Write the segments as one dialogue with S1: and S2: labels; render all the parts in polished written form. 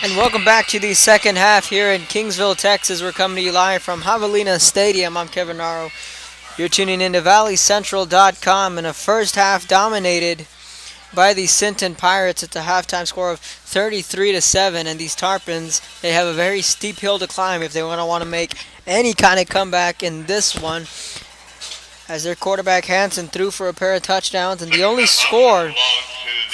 S1: And welcome back to the second half here in Kingsville, Texas. We're coming to you live from Javelina Stadium. I'm Kevin Naro. You're tuning in to ValleyCentral.com, and a first half dominated by the Sinton Pirates at the halftime score of 33-7. And these Tarpons, they have a very steep hill to climb if they want to make any kind of comeback in this one. As their quarterback Hansen threw for a pair of touchdowns, and the only score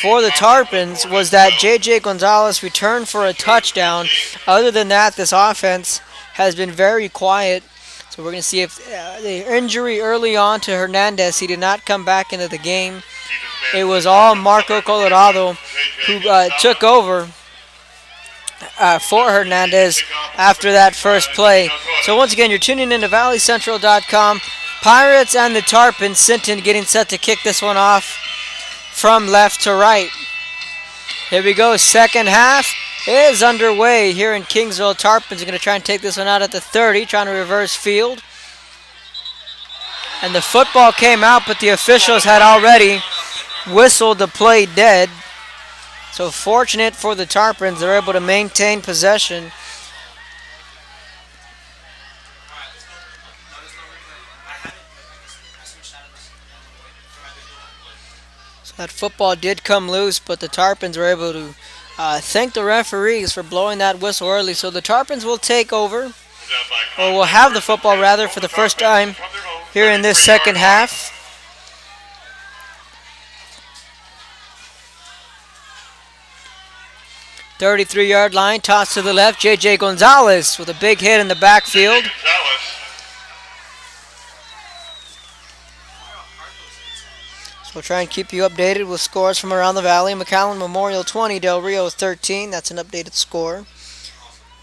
S1: for the Tarpons was that J.J. Gonzalez returned for a touchdown. Other than that, this offense has been very quiet. So we're going to see if the injury early on to Hernandez, he did not come back into the game. It was all Marco Colorado who took over for Hernandez after that first play. So once again, you're tuning in to ValleyCentral.com. Pirates and the Tarpons, Sinton getting set to kick this one off from left to right. Here we go. Second half is underway here in Kingsville. Tarpons are going to try and take this one out at the 30, trying to reverse field. And the football came out, but the officials had already whistled the play dead. So fortunate for the Tarpons, they're able to maintain possession. That football did come loose, but the Tarpons were able to thank the referees for blowing that whistle early. So the Tarpons will take over, or will have the football rather, for the first time here in this second half. "33-yard line, toss to the left. J.J. Gonzalez with a big hit in the backfield. We'll try and keep you updated with scores from around the valley. McAllen Memorial 20, Del Rio 13. That's an updated score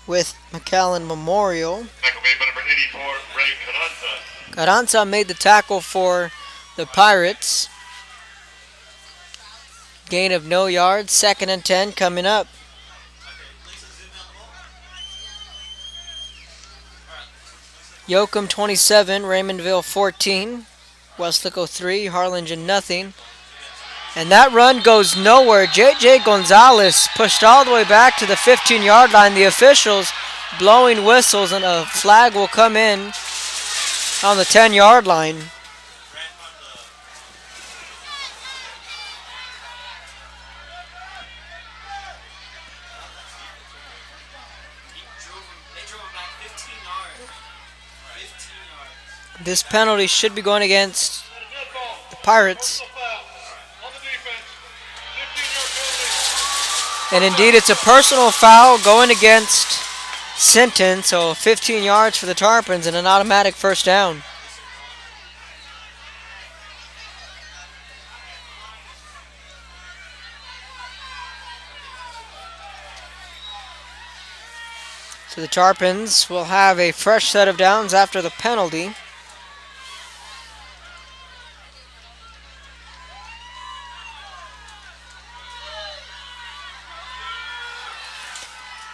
S1: with McAllen Memorial. Tackle made by number 84, Ray Carranza. Carranza made the tackle for the Pirates. Gain of no yards. 2nd and 10 coming up. Yoakum 27, Raymondville 14. Westlaco 3, Harlingen nothing. And that run goes nowhere. J.J. Gonzalez pushed all the way back to the 15-yard line. The officials blowing whistles, and a flag will come in on the 10-yard line. This penalty should be going against the Pirates. And indeed, it's a personal foul going against Sinton. So 15 yards for the Tarpons and an automatic first down. So the Tarpons will have a fresh set of downs after the penalty.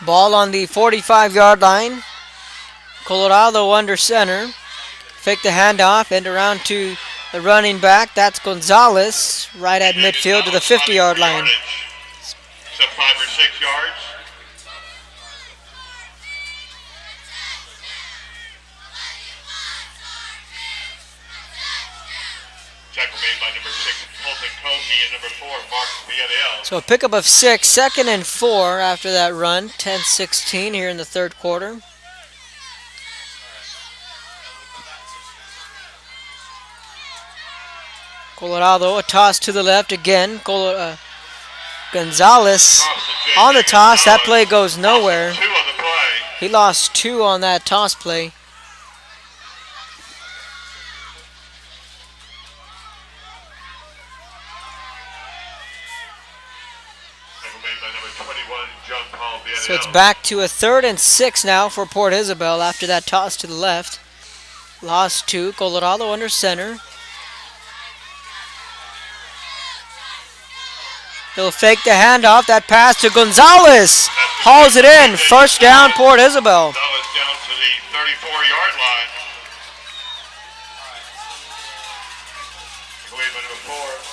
S1: Ball on the 45-yard line. Colorado under center. Fake the handoff, end around to the running back. That's Gonzalez right at midfield to the 50-yard line.
S2: So 5 or 6 yards. Tackle made by number 6, Colton Cogney, and number 4, Mark Villarreal.
S1: So a pickup of 6, 2nd and 4 after that run. 10-16 here in the third quarter. Colorado, a toss to the left again. Gonzalez on the toss. That play goes nowhere. He lost 2 on that toss play. So it's back to a 3rd and 6 now for Port Isabel after that toss to the left. Lost 2. Colorado under center. He'll fake the handoff. That pass to Gonzalez. Hauls it in. First down, Port Isabel.
S2: Gonzalez down to the 34-yard line.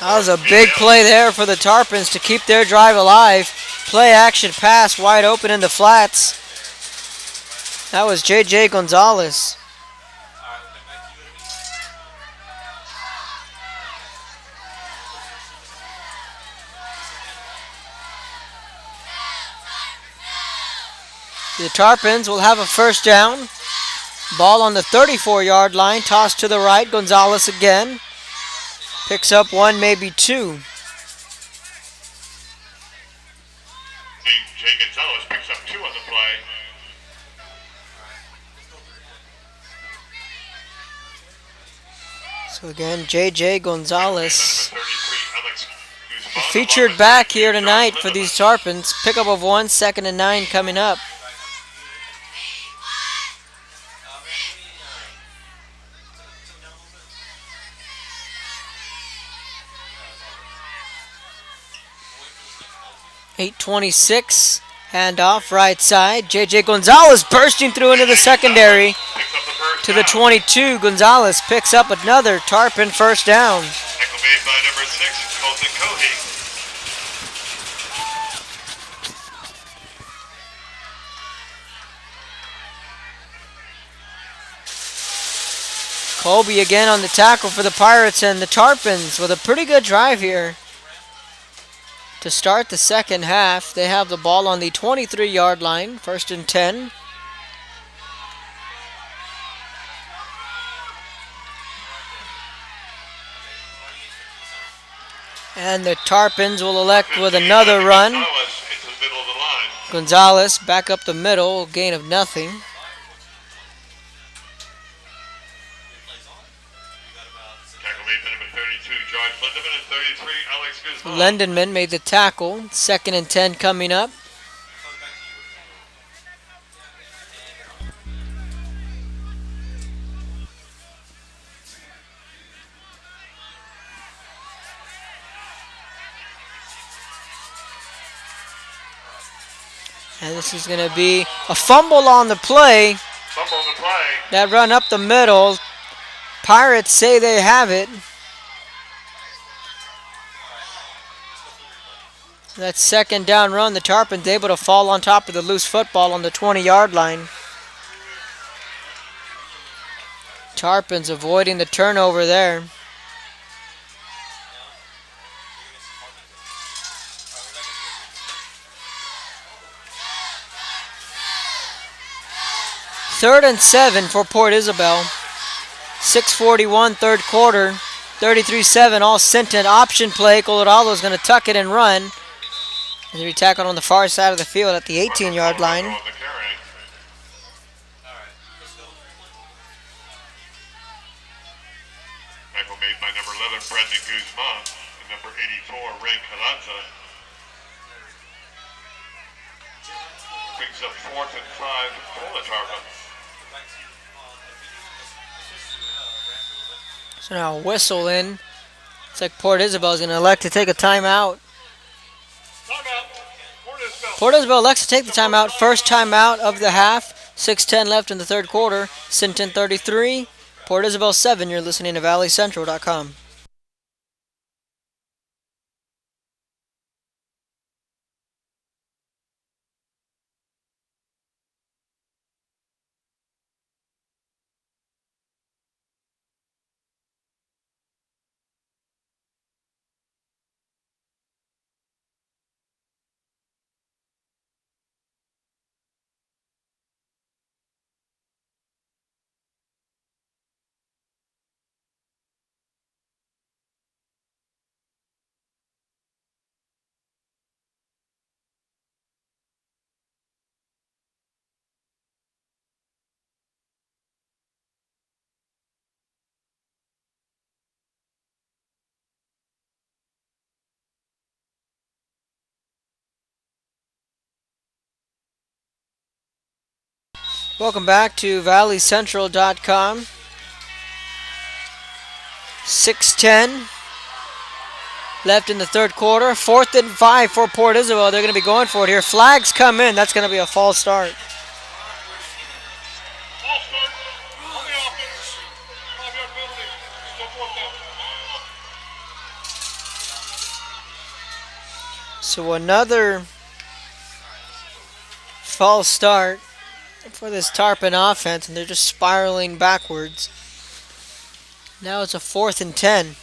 S1: That was a big play there for the Tarpons to keep their drive alive. play action pass wide open in the flats. That was J.J. Gonzalez. The Tarpons will have a first down. Ball on the 34-yard line. Toss to the right. Gonzalez again. Picks up one, maybe two.
S2: J. Gonzalez picks up 2 on the play.
S1: So again, J.J. Gonzalez.
S2: Number 33, Alex Guzman.
S1: Featured back here tonight for these Tarpons. Pickup of 1, 2nd and 9 coming up. .826, handoff right side. J.J. Gonzalez bursting through into the secondary to the 22. Gonzalez picks up another Tarpon first down.
S2: Tackle made by number 6, Colton Cohey.
S1: Colby again on the tackle for the Pirates, and the Tarpons with a pretty good drive here. To start the second half, they have the ball on the 23-yard line, 1st and 10. And the Tarpons will elect with another run. Gonzalez back up the middle, gain of nothing.
S2: Tackle made by number 32, George Lindemann, and 33, Alex Guzman.
S1: Lindenman made the tackle. 2nd and 10 coming up. And this is going to be a fumble on the play.
S2: Fumble on the play.
S1: That run up the middle. Pirates say they have it. That 2nd down run, the Tarpons able to fall on top of the loose football on the 20-yard line. Tarpons avoiding the turnover there. Third and 7 for Port Isabel. 6:41 third quarter. 33-7 all Sinton. Option play. Colorado's going to tuck it and run. As he tackled on the far side of the field at the 18-yard line.
S2: Tackle made by number 11, Brendan Guzman, and number 84, Ray Calanza. Brings up 4th and 5 for the Tarpons.
S1: So now a whistle in. Looks like Port Isabel is going to elect to take a timeout. Port Isabel elects to take the timeout. First timeout of the half. 6:10 left in the third quarter. Sinton 33, Port Isabel 7. You're listening to ValleyCentral.com. Welcome back to ValleyCentral.com. 6:10 left in the third quarter. 4th and 5 for Port Isabel. They're going to be going for it here. Flags come in. That's going to be a false start.
S2: False start on the offense. 5-yard penalty. Still 4th down.
S1: So another false start for this Tarpon offense, and they're just spiraling backwards. Now it's a 4th and 10.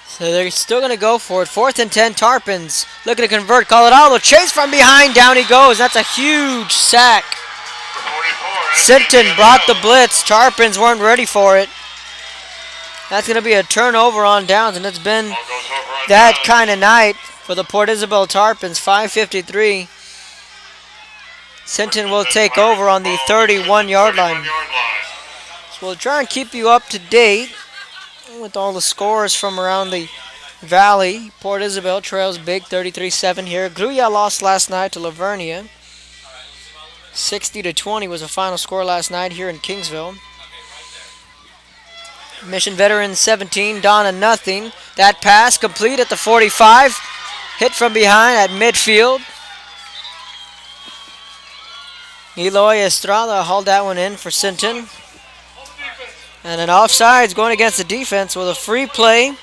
S1: So they're still going to go for it. 4th and 10, Tarpons looking to convert. Colorado chase from behind. Down he goes. That's a huge sack. Sinton brought the blitz. Tarpons weren't ready for it. That's going to be a turnover on downs, and it's been that kind of night for the Port Isabel Tarpons. 5:53. Sinton will take over on the 31-yard line. So we'll try and keep you up to date with all the scores from around the valley. Port Isabel trails big 33-7 here. Gruya lost last night to Lavernia. 60-20 was the final score last night here in Kingsville. Mission Veterans 17, Donna nothing. That pass complete at the 45. Hit from behind at midfield. Eloy Estrada hauled that one in for Sinton. And an offsides going against the defense with a free play.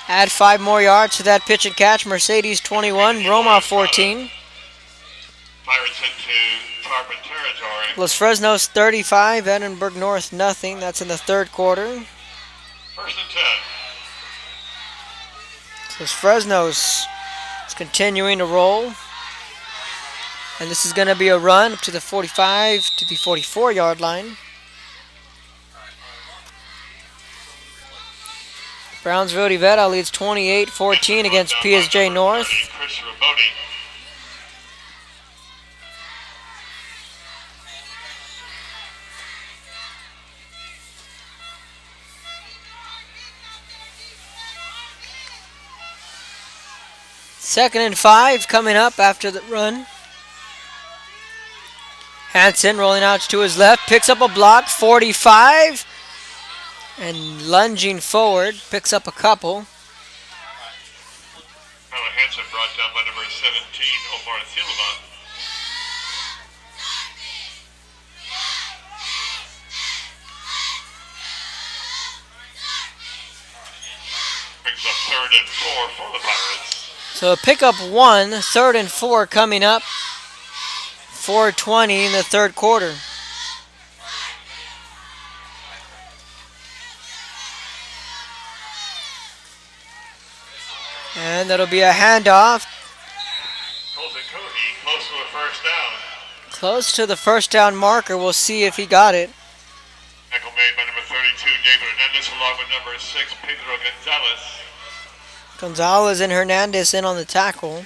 S1: Add 5 more yards to that pitch and catch. Mercedes 21, Roma 14.
S2: Pirates into Tarpon territory.
S1: Los Fresnos 35, Edinburgh North nothing. That's in the third quarter.
S2: 1st and 10.
S1: Los Fresnos is continuing to roll. And this is going to be a run up to the 45 to the 44-yard line. Brownsville Rivera leads 28-14 against PSJ North. Second and 5 coming up after the run. Hansen rolling out to his left, picks up a block, 45. And lunging forward, picks up a couple.
S2: Hansen brought down by number 17, Omar Silva. Picks up 3rd and 4 for the Pirates.
S1: So pick up 1, 3rd and 4 coming up. 4:20 in the third quarter. And that'll be a handoff.
S2: Colton Cody close to a first down.
S1: Close to the first down marker. We'll see if he got it.
S2: Tackle made by number 32, David Hernandez, along with number 6, Pedro Gonzalez.
S1: Gonzalez and Hernandez in on the tackle.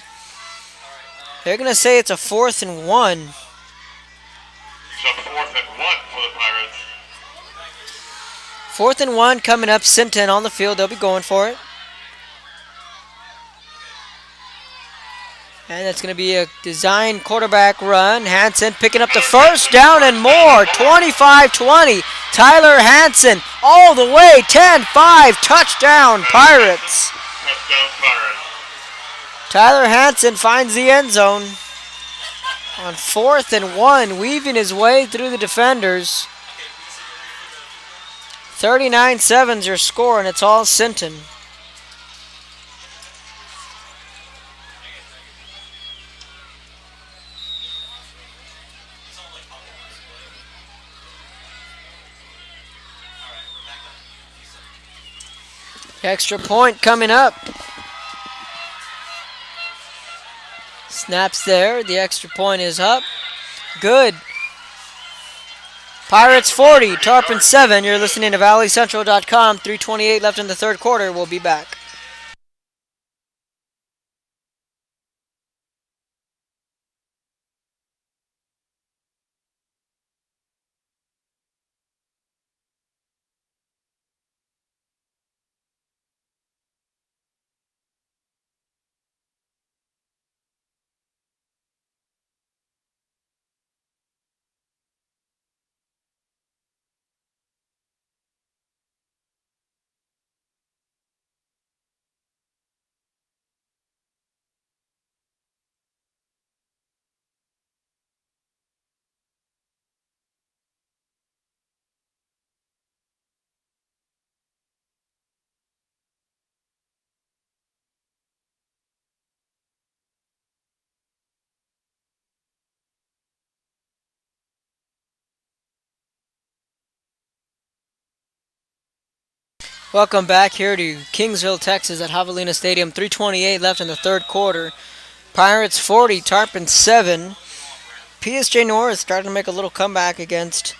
S1: They're going to say it's a 4th and 1.
S2: He's up 4th and 1 for the Pirates.
S1: 4th and 1 coming up. Sinton on the field. They'll be going for it. And that's going to be a design quarterback run. Hansen picking up the first down and more. 25-20. Tyler Hansen all the way. 10-5. Touchdown Pirates.
S2: Touchdown Pirates.
S1: Tyler Hansen finds the end zone on 4th and 1, weaving his way through the defenders. 39-7's your score, and it's all Sinton. Extra point coming up. Snaps there. The extra point is up. Good. Pirates 40, Tarpon 7. You're listening to ValleyCentral.com. 3:28 left in the third quarter. We'll be back. Welcome back here to Kingsville, Texas at Javelina Stadium. 3:28 left in the third quarter. Pirates 40, Tarpon 7. PSJ North starting to make a little comeback against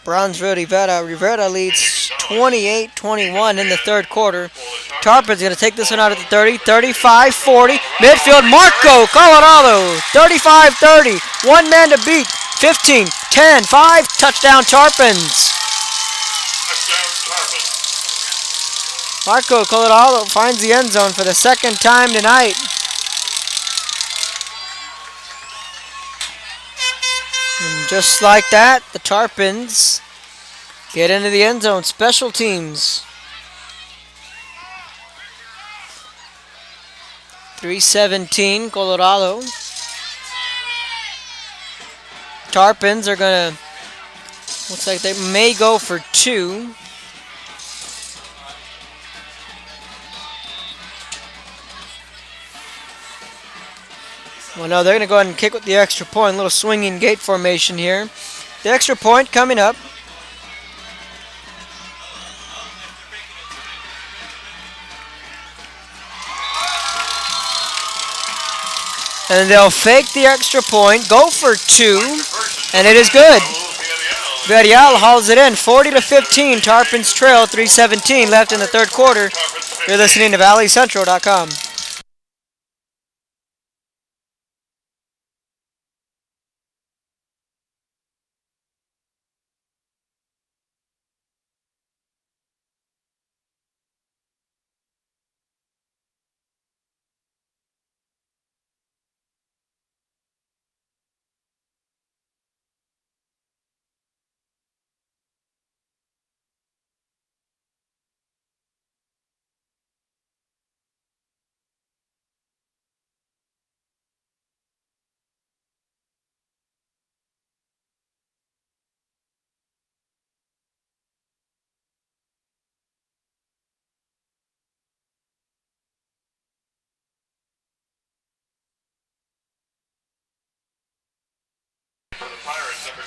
S1: Brownsville Rivera. Rivera leads 28-21 in the third quarter. Tarpon's going to take this one out at the 30, 35, 40. Midfield, Marco, Colorado, 35-30. One man to beat, 15, 10, 5. Touchdown, Tarpons. Marco Colorado finds the end zone for the second time tonight. And just like that, the Tarpons get into the end zone. Special teams. 3:17, Colorado. Tarpons are going to, looks like they may go for 2. Well, no, they're going to go ahead and kick with the extra point. A little swinging gate formation here. The extra point coming up. And they'll fake the extra point, go for 2, and it is good. Villarreal hauls it in, 40-15. Tarpons trail, 3:17 left in the third quarter. You're listening to ValleyCentral.com.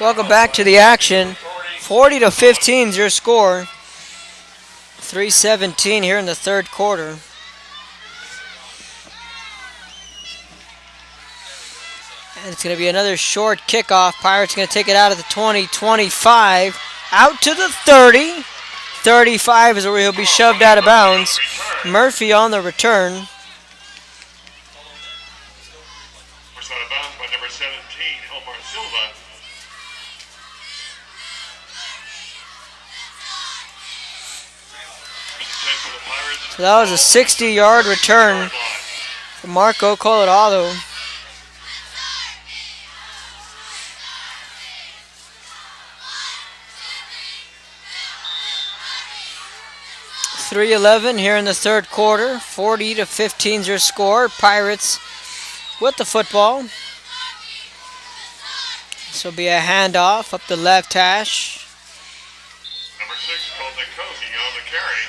S1: Welcome back to the action. 40-15 is your score. 3:17 here in the third quarter. And it's going to be another short kickoff. Pirates going to take it out of the 20, 25, out to the 30. 35 is where he'll be shoved out of bounds. Murphy on the return.
S2: Out of bounds by number 17, Omar Silva.
S1: So that was a 60-yard return for Marco Colorado. .311 here in the third quarter. 40-15 is your score. Pirates with the football. This will be a handoff up the left hash.
S2: Number 6, Colton Cozy on the carry.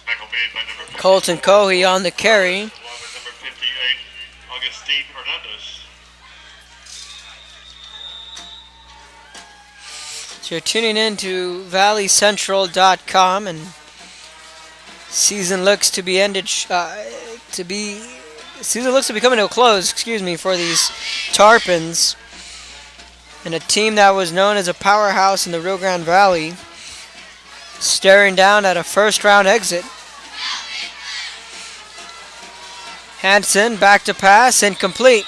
S2: Michael made by number 50.
S1: Colton Cohy on the carry.
S2: Along with number 58, Augustine Hernandez.
S1: So you're tuning in to ValleyCentral.com, and season looks to be ended. Season looks to be coming to a close. Excuse me, for these Tarpons, and a team that was known as a powerhouse in the Rio Grande Valley, staring down at a first-round exit. Hansen back to pass, incomplete.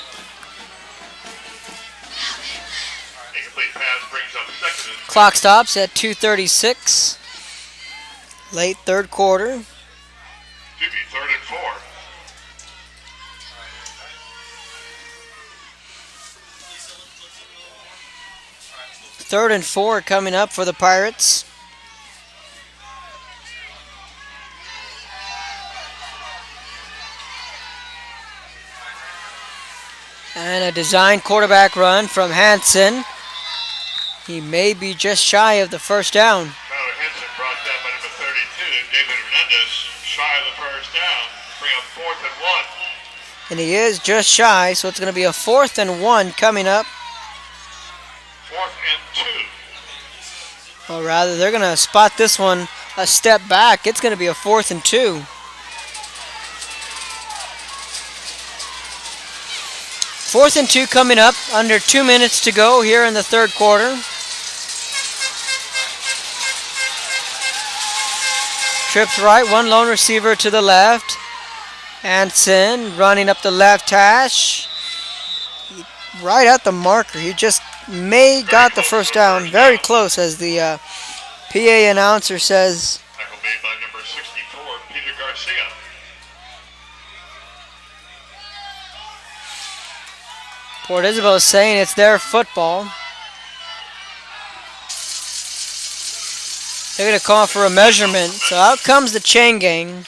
S2: Incomplete pass brings up second.
S1: Clock stops at 2:36. Late third quarter.
S2: Should be 3rd and 4.
S1: Third and 4 coming up for the Pirates. And a designed quarterback run from Hansen. He may be just shy of the first down.
S2: Tyler Henson brought down by number 32, David Hernandez, shy of the first down. Bring up 4th and 1.
S1: And he is just shy, so it's going to be a 4th and 1 coming up.
S2: 4th and 2.
S1: Or rather, they're going to spot this one a step back. It's going to be a 4th and 2. 4th and 2 coming up. Under 2 minutes to go here in the third quarter. Trips right, one lone receiver to the left. Hansen running up the left hash. Right at the marker. He just got the first down. Very close, as the PA announcer says.
S2: Tackle made by number 64, Peter Garcia.
S1: Port Isabel is saying it's their football. They're going to call for a measurement. So out comes the chain gang.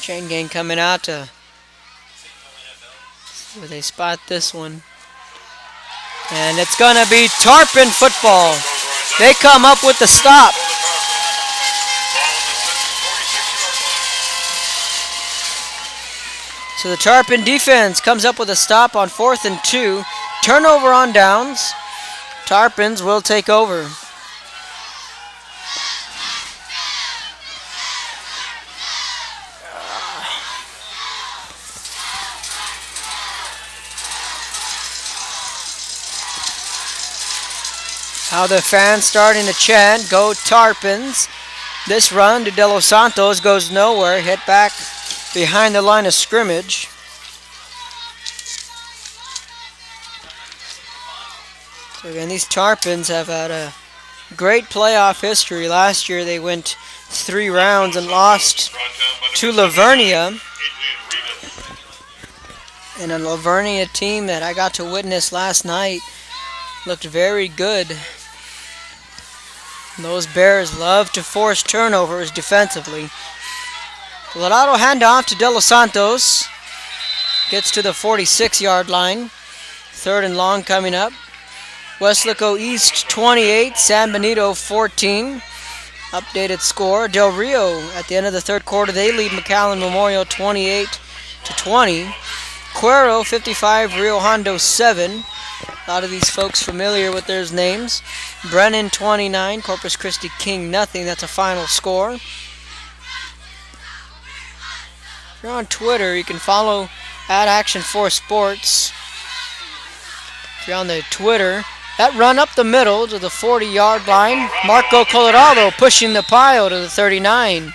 S1: Chain gang coming out to where they spot this one. And it's going to be Tarpon football. They come up with the stop. So the Tarpon defense comes up with a stop on 4th and 2. Turnover on downs. Tarpons will take over. How the fans starting to chant, "Go Tarpons." This run to De Los Santos goes nowhere. Hit back behind the line of scrimmage. So again, these Tarpons have had a great playoff history. Last year they went 3 rounds and lost to Lavernia. And a Lavernia team that I got to witness last night looked very good. Those Bears love to force turnovers defensively. Colorado handoff to De Los Santos. Gets to the 46-yard line. 3rd and long coming up. Westlaco East 28, San Benito 14. Updated score. Del Rio at the end of the third quarter, they lead McAllen Memorial 28-20. Cuero 55, Rio Hondo 7. A lot of these folks familiar with their names. Brennan 29, Corpus Christi King nothing. That's a final score. If you're on Twitter, you can follow @Action4Sports. If you're on the Twitter, that run up the middle to the 40-yard line. Marco Colorado pushing the pile to the 39.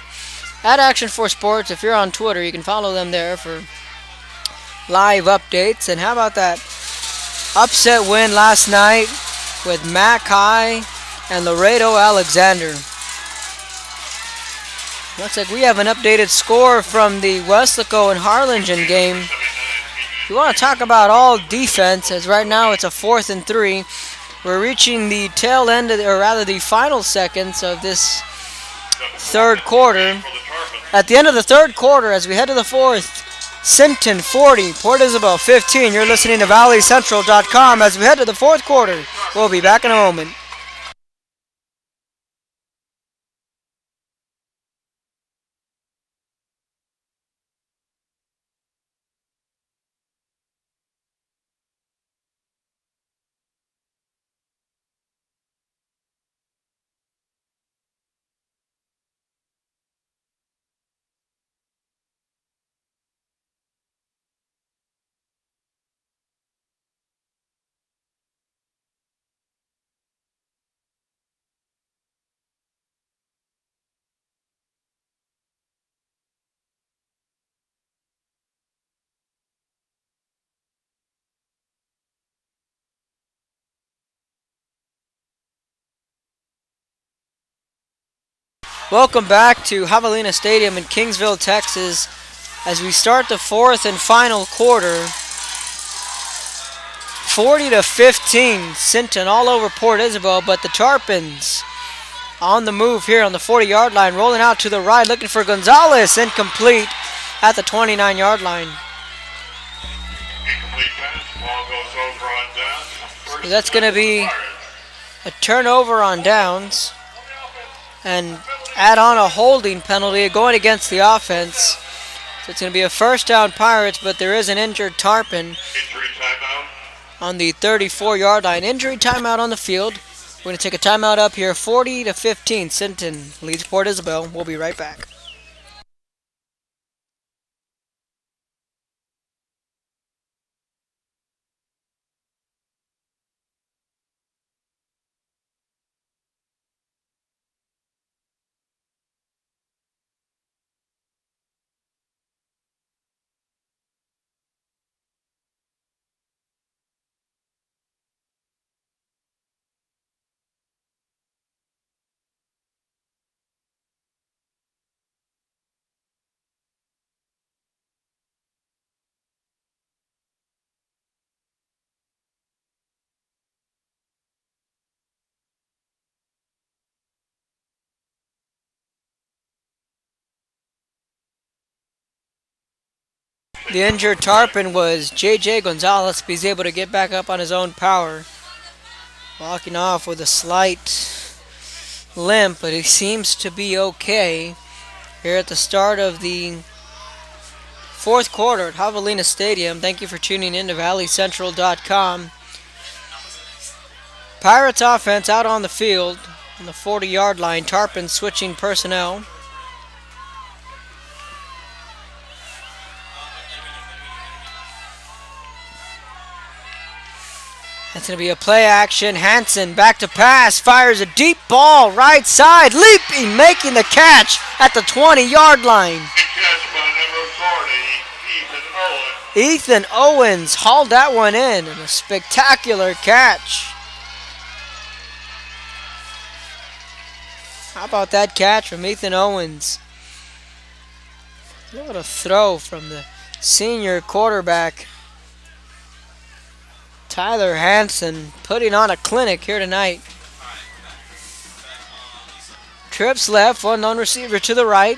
S1: @Action4Sports, if you're on Twitter, you can follow them there for live updates. And how about that upset win last night with Mac High and Laredo Alexander? Looks like we have an updated score from the Westlaco and Harlingen game. If you want to talk about all defense, as right now it's a 4th and 3. We're reaching the tail end of the final seconds of this third quarter. At the end of the third quarter, as we head to the fourth, Sinton 40, Port Isabel 15. You're listening to ValleyCentral.com as we head to the fourth quarter. We'll be back in a moment. Welcome back to Javelina Stadium in Kingsville, Texas, as we start the fourth and final quarter. 40-15, Sinton all over Port Isabel, but the Tarpons on the move here on the 40-yard line, rolling out to the right, looking for Gonzalez, incomplete at the 29-yard line.
S2: Incomplete pass, ball goes over on downs.
S1: So that's going to be a turnover on downs, and add on a holding penalty going against the offense. So it's going to be a first down Pirates, but there is an injured Tarpon.
S2: Injury timeout.
S1: on the 34-yard line. Injury timeout on the field. We're going to take a timeout up here. 40-15. Sinton leads Port Isabel. We'll be right back. The injured Tarpon was J.J. Gonzalez, but he's able to get back up on his own power. Walking off with a slight limp, but he seems to be okay. Here at the start of the fourth quarter at Javelina Stadium. Thank you for tuning in to ValleyCentral.com. Pirates offense out on the field on the 40-yard line. Tarpon switching personnel. That's going to be a play action. Hansen back to pass. Fires a deep ball right side. Leaping, making the catch at the 20-yard line.
S2: Catch by number 40,
S1: Ethan Owens hauled that one in. And a spectacular catch. How about that catch from Ethan Owens? What a throw from the senior quarterback. Tyler Hansen putting on a clinic here tonight. Trips left, one lone receiver to the right.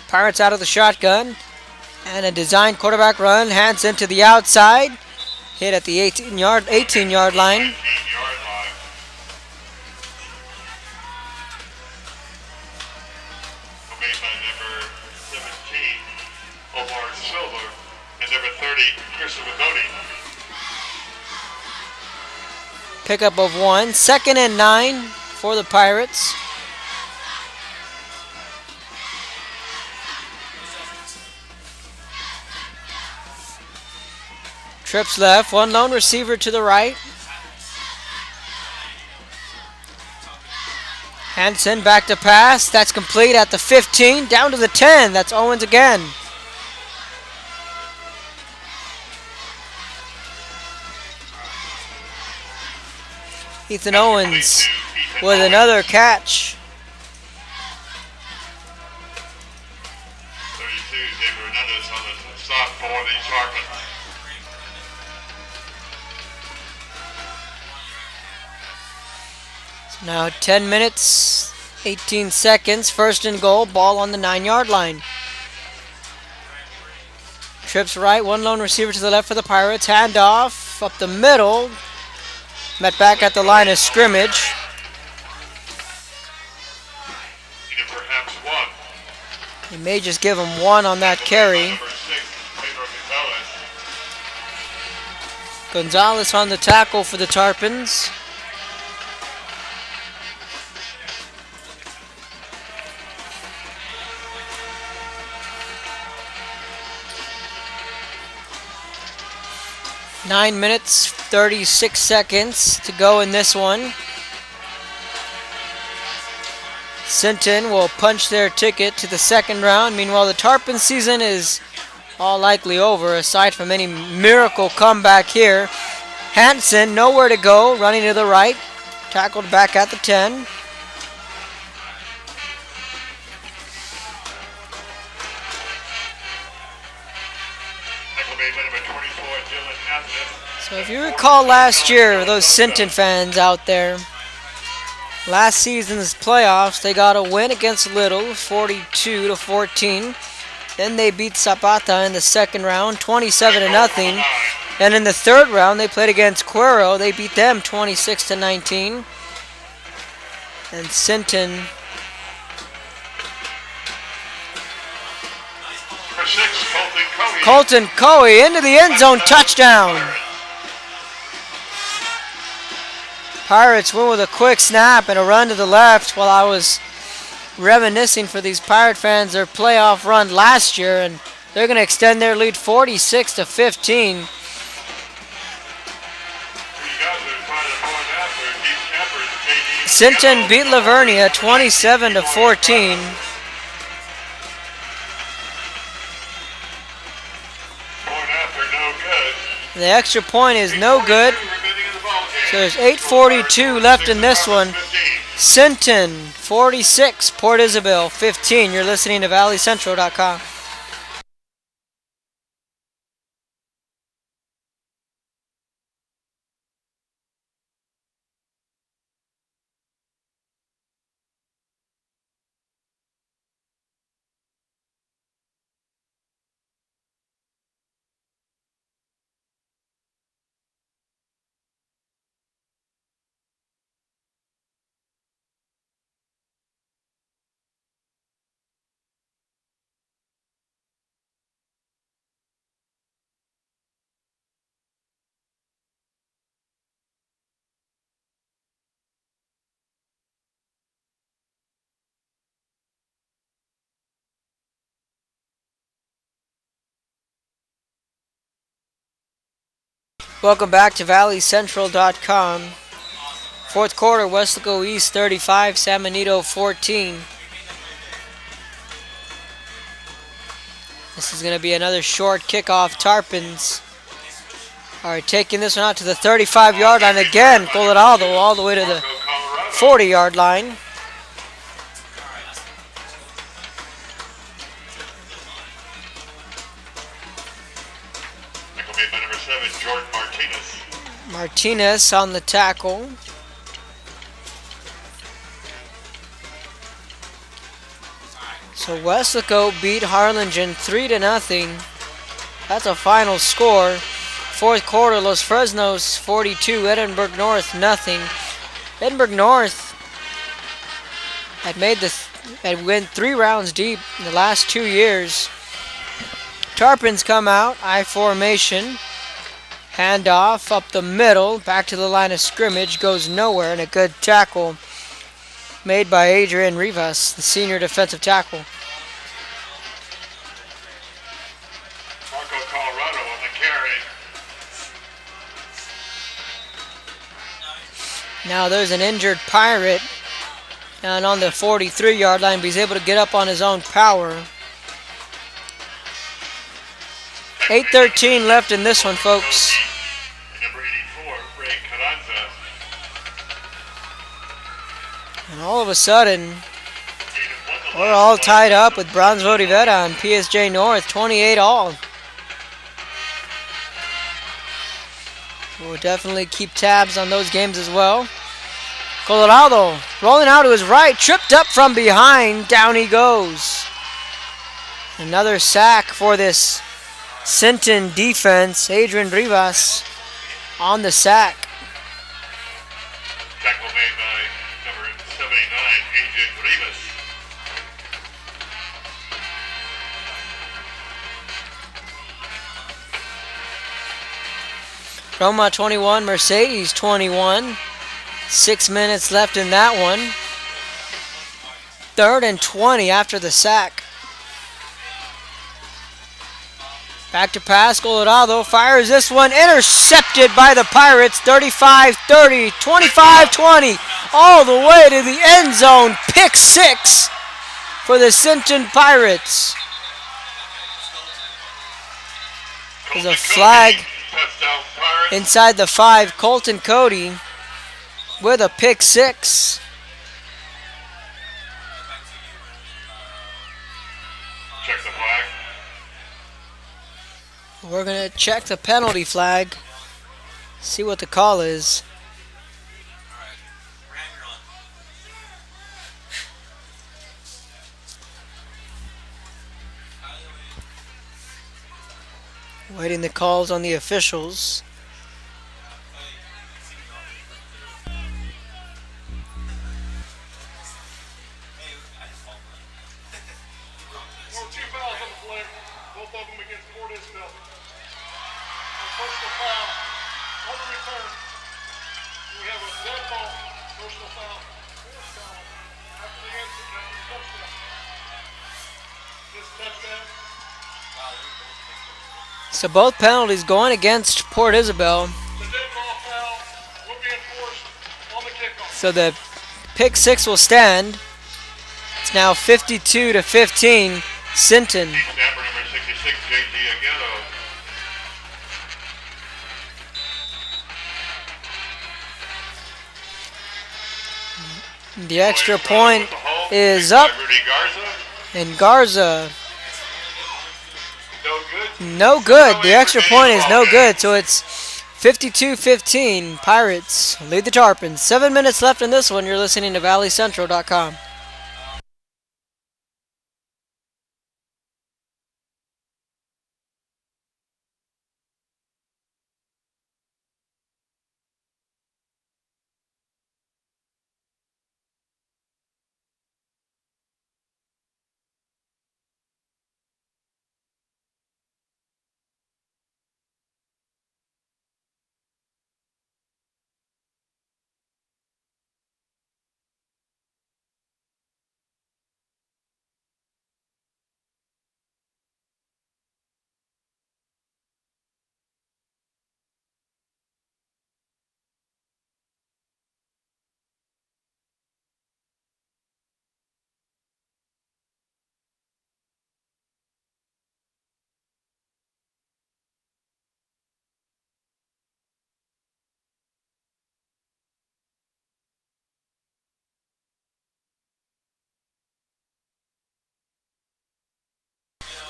S1: Pirates out of the shotgun. And a designed quarterback run. Hansen to the outside. Hit at the 18-yard line.
S2: Made by number 17, Omar Silver, and number 30, Christopher Bodie.
S1: Pickup of 1. 2nd and 9 for the Pirates. Trips left, one lone receiver to the right. Hansen back to pass. That's complete at the 15, down to the 10. That's Owens again. Ethan Owens with another catch.
S2: 32, David Hernandez on the stop for the Tarpon.
S1: Now 10 minutes, 18 seconds, 1st and goal, ball on the 9-yard line. Trips right, one lone receiver to the left for the Pirates, handoff up the middle, met back at the line of scrimmage.
S2: Perhaps 1.
S1: He may just give him 1 on that carry.
S2: Number 6, Pedro Gonzalez.
S1: Gonzalez on the tackle for the Tarpons. Nine minutes, 36 seconds to go in this one. Sinton will punch their ticket to the 2nd round. Meanwhile, the Tarpon season is all likely over, aside from any miracle comeback here. Hansen, nowhere to go, running to the right. Tackled back at the 10. So if you recall last year, those Sinton fans out there, last season's playoffs, they got a win against Little, 42-14. Then they beat Zapata in the 2nd round, 27-0. And in the 3rd round, they played against Cuero. They beat them 26-19. And Sinton.
S2: Number 6,
S1: Colton Coe into the end zone, touchdown. Pirates win with a quick snap and a run to the left. While I was reminiscing for these Pirate fans their playoff run last year, and they're going to extend their lead 46-15. Sinton beat Lavernia 27-14. The extra point is no good. So there's 8:42 left in this one. Sinton 46, Port Isabel 15. You're listening to ValleyCentral.com. Welcome back to ValleyCentral.com. Fourth quarter, Westlake East 35, San Benito 14. This is going to be another short kickoff. Tarpons are taking this one out to the 35-yard line again. Colorado all the way to the 40-yard line.
S2: Number 7, Jordan
S1: Martinez on the tackle. So Westlake beat Harlingen 3-0. That's a final score. Fourth quarter, Los Fresnos 42, Edinburgh North nothing. Edinburgh North had went 3 rounds deep in the last 2 years. Tarpons come out, I formation. Handoff up the middle, back to the line of scrimmage, goes nowhere, and a good tackle made by Adrian Rivas, the senior defensive tackle.
S2: Marco Colorado on the carry.
S1: Now there's an injured Pirate down on the 43-yard line, but he's able to get up on his own power. 8:13 left in this one, folks.
S2: Number 84, Ray Carranza.
S1: And all of a sudden, we're all tied up with Bronzeville Rivera and PSJ North, 28 all. We'll definitely keep tabs on those games as well. Colorado rolling out to his right, tripped up from behind, down he goes. Another sack for this Sinton defense. Adrian Rivas on the sack.
S2: Tackle made by number 79, Adrian Rivas.
S1: Roma 21, Mercedes 21. 6 minutes left in that one. 3rd and 20 after the sack. Back to pass, Colorado fires this one, intercepted by the Pirates, 35-30, 25-20, all the way to the end zone, pick 6 for the Sinton Pirates. There's a flag inside the 5, Colton Cody with a pick 6.
S2: Check the flag.
S1: We're going to check the penalty flag, see what the call is. Waiting the calls on the officials.
S2: have a dead ball, personal foul, fourth foul, after the touchdown. This touchdown.
S1: So both penalties going against Port Isabel.
S2: The dead ball foul will be enforced on the kickoff.
S1: So the pick six will stand. It's now 52-15, Sinton.
S2: Snapper number 66, J.T. Aguero.
S1: The extra point is up,
S2: Rudy Garza.
S1: and Garza,
S2: No good.
S1: no good. The extra point is no good, so it's 52-15. Pirates lead the Tarpons. 7 minutes left in this one. You're listening to ValleyCentral.com.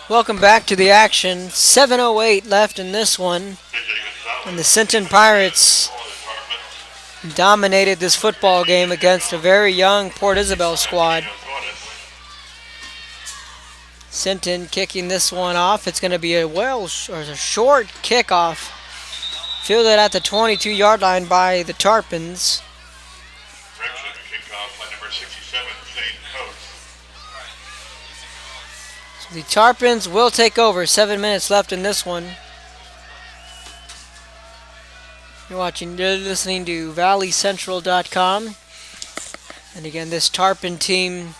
S1: Welcome back to the action. 7:08 left in this one. And the Sinton Pirates dominated this football game against a very young Port Isabel squad. Sinton kicking this one off. It's going to be a short kickoff. Fielded at the 22-yard line by the Tarpons.
S2: Direction to kick off by number 67, St. Coates.
S1: So the Tarpons will take over. 7 minutes left in this one. You're listening to ValleyCentral.com. And again, this Tarpon team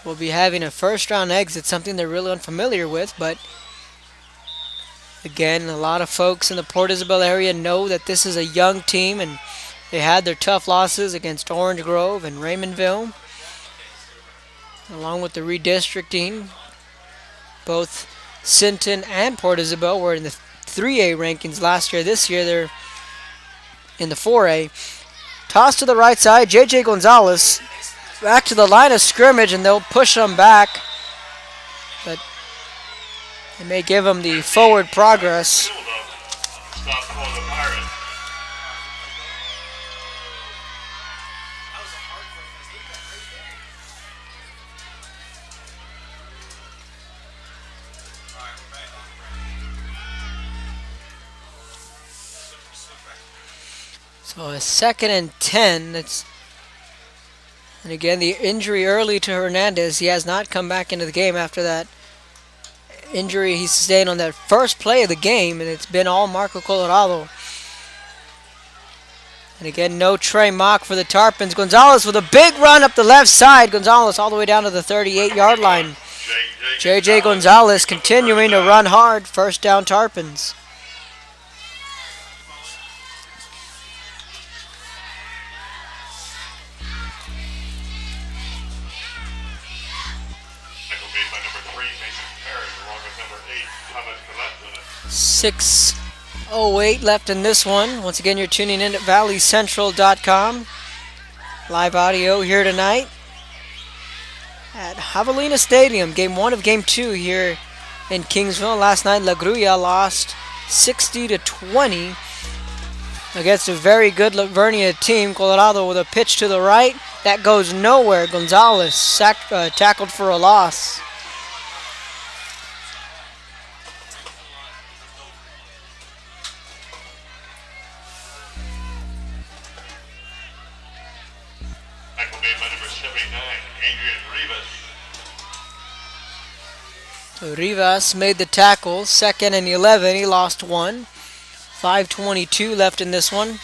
S1: will be having a first-round exit, something they're really unfamiliar with. But again, a lot of folks in the Port Isabel area know that this is a young team, and they had their tough losses against Orange Grove and Raymondville, along with the redistricting. Both Sinton and Port Isabel were in the 3A rankings last year. This year, they're in the 4A. Toss to the right side. J.J. Gonzalez back to the line of scrimmage, and they'll push them back. But they may give them the forward progress.
S2: Stop for the Pirates.
S1: So a 2nd and 10. And again, the injury early to Hernandez. He has not come back into the game after that injury he sustained on that first play of the game, and it's been all Marco Colorado. And again, no Trey Mock for the Tarpons. Gonzalez with a big run up the left side. Gonzalez all the way down to the 38-yard line. J.J. Gonzalez continuing to run hard. First down, Tarpons.
S2: Thomas
S1: 6:08 left in this one. Once again, you're tuning in at ValleyCentral.com. Live audio here tonight at Javelina Stadium. Game 1 of Game 2 here in Kingsville. Last night, La Grulla lost 60-20 against a very good Lavernia team. Colorado with a pitch to the right. That goes nowhere. Gonzalez tackled for a loss. So Rivas made the tackle. 2nd and 11. He lost one. 5:22 left in this one.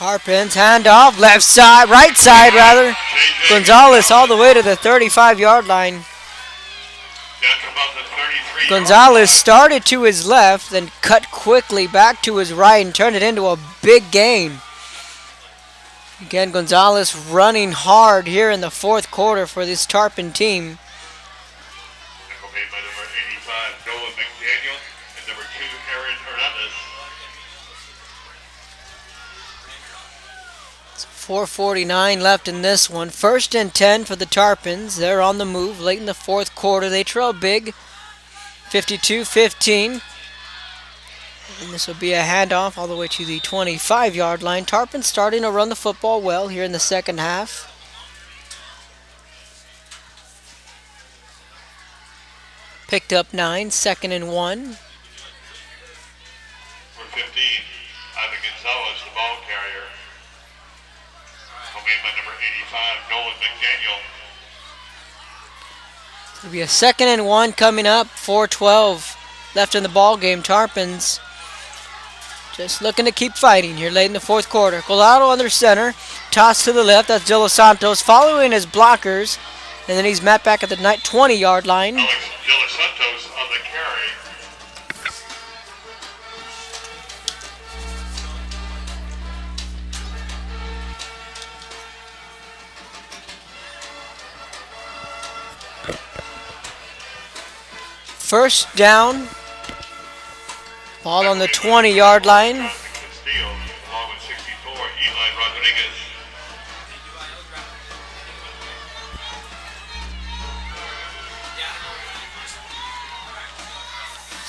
S1: Tarpons handoff, left side, right side rather. Gonzalez all the way to the 35-yard line. Gonzalez started to his left, then cut quickly back to his right and turned it into a big gain. Again, Gonzalez running hard here in the fourth quarter for this Tarpon team.
S2: Made by number 85, Noah McDaniel, and number 2, Aaron Hernandez.
S1: 4:49 left in this one. 1st and 10 for the Tarpons. They're on the move late in the fourth quarter. They trail big, 52-15. And this will be a handoff all the way to the 25-yard line. Tarpons starting to run the football well here in the second half. Picked up 9, 2nd and 1.
S2: For 15, Ivan Gonzalez, the ball carrier. Made by number 85, Nolan McDaniel.
S1: It'll be a 2nd and 1 coming up. 4:12 left in the ball game. Tarpons just looking to keep fighting here late in the fourth quarter. Colado under center. Toss to the left. That's De Los Santos following his blockers. And then he's met back at the 20-yard line.
S2: Alex De Los Santos on the carry.
S1: First down. Ball on the 20-yard line.
S2: Castillo, along with 64, Eli Rodriguez.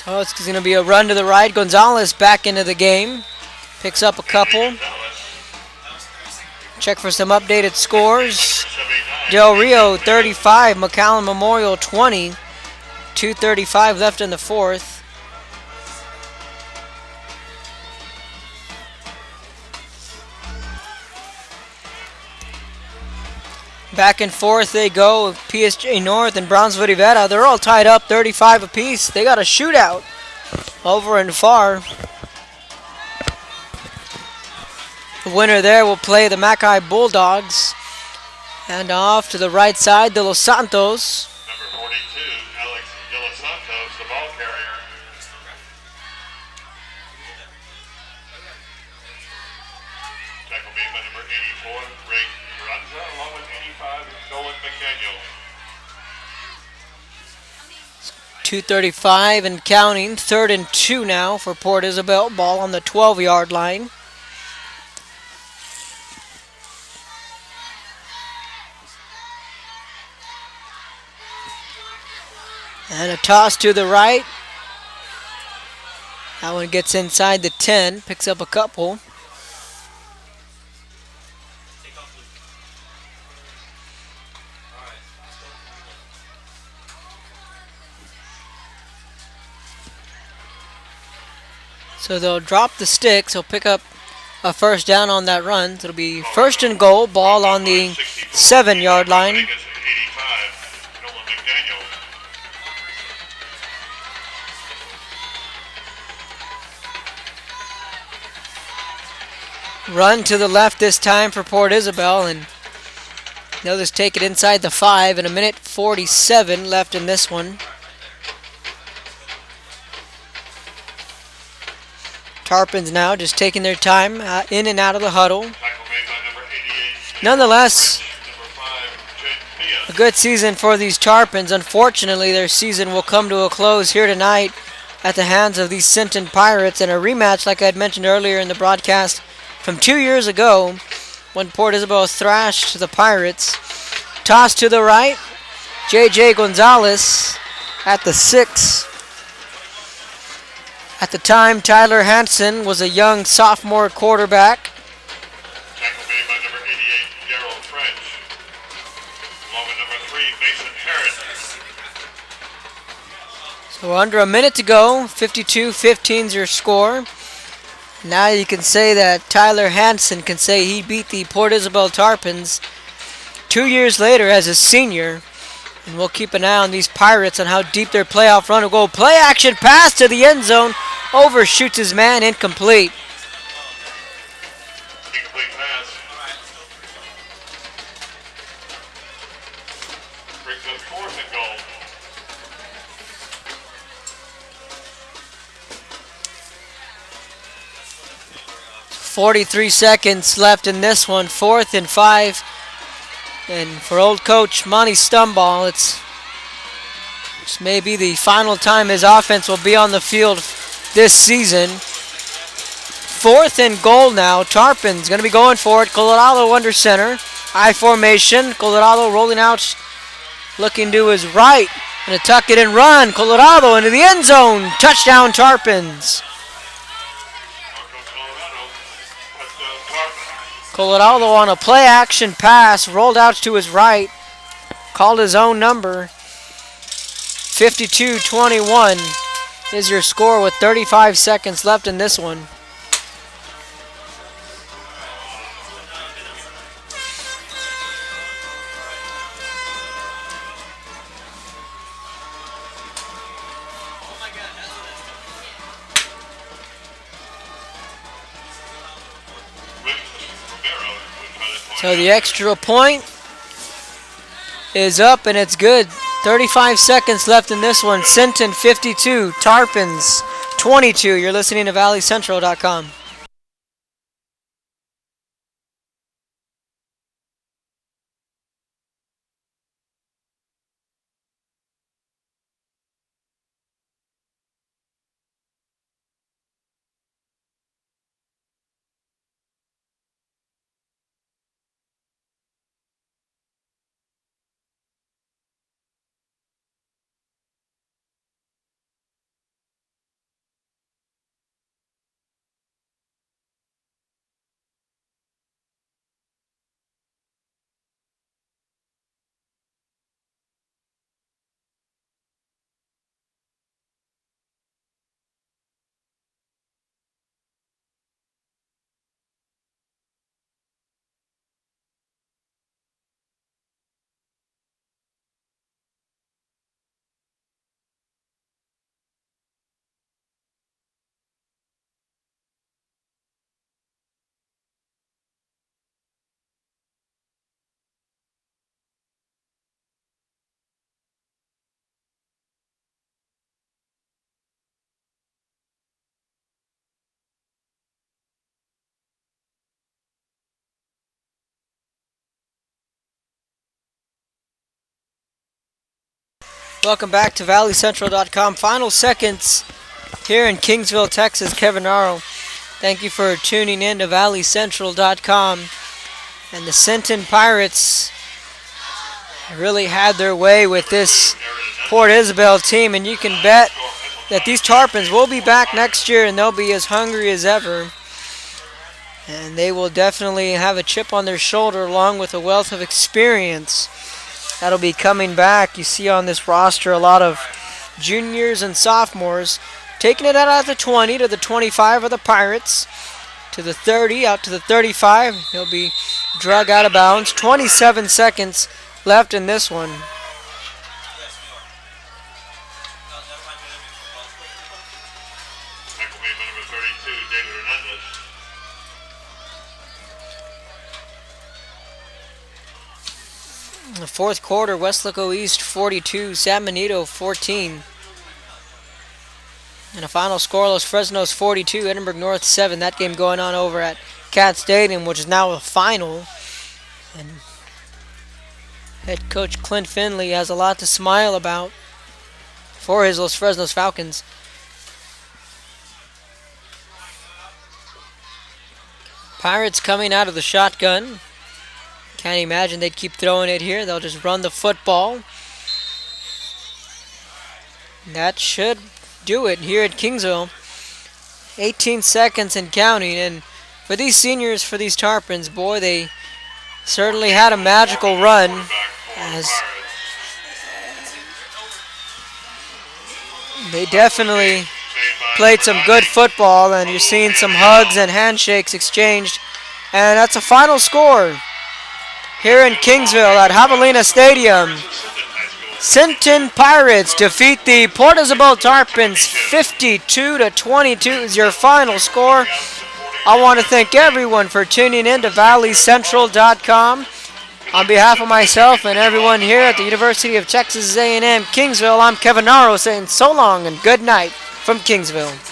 S1: So it's going to be a run to the right. Gonzalez back into the game. Picks up a couple. Check for some updated scores. Del Rio 35, McAllen Memorial 20. 2:35 left in the fourth. Back and forth they go. PSG North and Brownsville Rivera. They're all tied up 35 apiece. They got a shootout over and far. The winner there will play the Mackay Bulldogs. And off to the right side, De Los Santos.
S2: Number 42, Alex De Los Santos, the ball carrier. Tackle made by number 84, Ray Carranza, along with 85, Nolan McDaniel.
S1: 2:35 and counting. 3rd and 2 now for Port Isabel. Ball on the 12-yard line. And a toss to the right. That one gets inside the 10. Picks up a couple. So they'll drop the sticks. He'll pick up a first down on that run. So it'll be 1st and goal. Ball on the 7-yard line.
S2: 85, Nolan McDaniel.
S1: Run to the left this time for Port Isabel, and they'll just take it inside the 5, and 1:47 left in this one. Tarpons now just taking their time in and out of the huddle.
S2: Tackle made by number 88.
S1: Nonetheless,
S2: Number 5, Jake Mia.
S1: a good season for these Tarpons. Unfortunately, their season will come to a close here tonight at the hands of these Sinton Pirates in a rematch, like I had mentioned earlier in the broadcast, from 2 years ago when Port Isabel thrashed the Pirates. Toss to the right. J.J. Gonzalez at the 6. At the time, Tyler Hansen was a young sophomore quarterback.
S2: Tackle made by number 88, Daryl French. Along with number 3, Mason Harris.
S1: So under a minute to go, 52-15 is your score. Now you can say that Tyler Hansen can say he beat the Port Isabel Tarpons 2 years later as a senior. And we'll keep an eye on these Pirates on how deep their playoff run will go. Play action pass to the end zone. Overshoots his man, incomplete.
S2: Incomplete
S1: 43 seconds left in this one. 4th and 5. And for old coach Monty Stumball, this may be the final time his offense will be on the field this season. 4th and goal now. Tarpon's going to be going for it. Colorado under center. I formation. Colorado rolling out, looking to his right. Going to tuck it and run. Colorado into the end zone. Touchdown Tarpons. Colorado on a play action pass. Rolled out to his right. Called his own number. 52-21 is your score with 35 seconds left in this one. So the extra point is up and it's good. 35 seconds left in this one. Sinton 52, Tarpons 22. You're listening to ValleyCentral.com. Welcome back to ValleyCentral.com. Final seconds here in Kingsville, Texas. Kevin Arrow. Thank you for tuning in to ValleyCentral.com. And the Sinton Pirates really had their way with this Port Isabel team. And you can bet that these Tarpons will be back next year and they'll be as hungry as ever. And they will definitely have a chip on their shoulder along with a wealth of experience that'll be coming back. You see on this roster a lot of juniors and sophomores taking it out at the 20 to the 25 of the Pirates, to the 30, out to the 35. He'll be drug out of bounds. 27 seconds left in this one. In the fourth quarter, Westlaco East 42, San Benito 14. And a final scoreless, Fresno's 42, Edinburgh North 7. That game going on over at Cat Stadium, which is now a final. And head coach Clint Finley has a lot to smile about for his Los Fresnos Falcons. Pirates coming out of the shotgun. Can't imagine they'd keep throwing it here. They'll just run the football. That should do it here at Kingsville. 18 seconds and counting. And for these seniors, for these Tarpons, boy, they certainly had a magical run as they definitely played some good football, and you're seeing some hugs and handshakes exchanged. And that's a final score here in Kingsville at Javelina Stadium. Sinton Pirates defeat the Port Isabel Tarpons 52-22 is your final score. I want to thank everyone for tuning in to ValleyCentral.com. On behalf of myself and everyone here at the University of Texas A&M Kingsville, I'm Kevin Naro saying so long and good night from Kingsville.